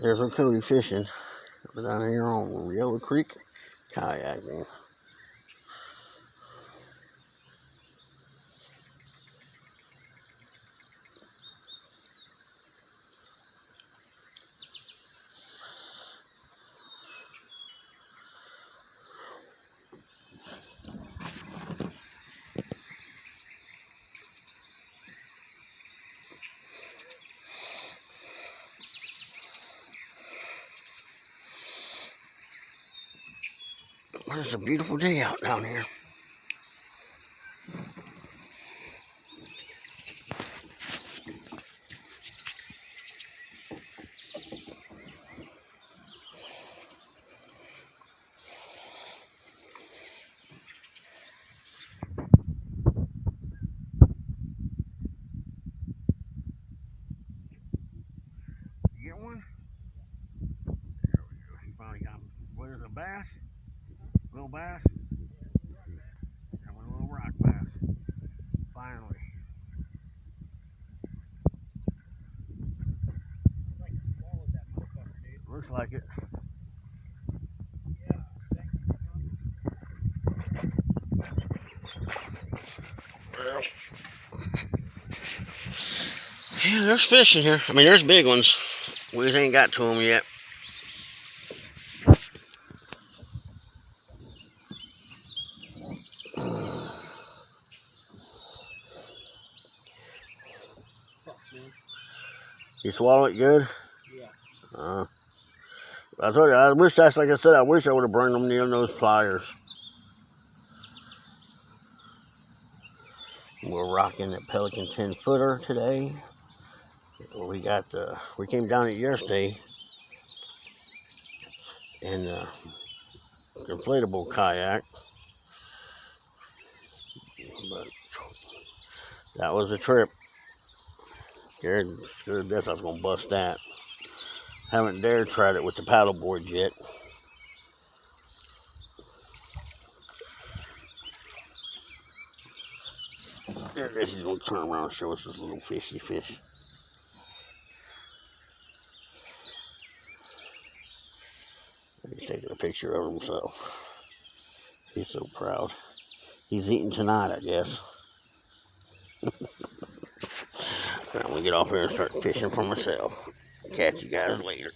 There's our Cody fishing. We're down here on Yellow Creek kayaking. It's a beautiful day out down here. You get one? There we go. He finally got him. What is a bass? Little bass? And a little rock bass. Finally. Looks like it. Well, yeah, there's fish in here. I mean, there's big ones. We just ain't got to them yet. You swallow it good? Yeah. I told you, I wish that's like I said, I wish I would have brought them near those pliers. We're rocking the Pelican 10-footer today. We came down it yesterday in a inflatable kayak, but that was a trip. Scared to death I was gonna bust that. Haven't dared try it with the paddleboard yet. I guess he's gonna turn around and show us this little fishy fish. He's taking a picture of himself. He's so proud. He's eating tonight, I guess. I'm gonna get off here and start fishing for myself. Catch you guys later.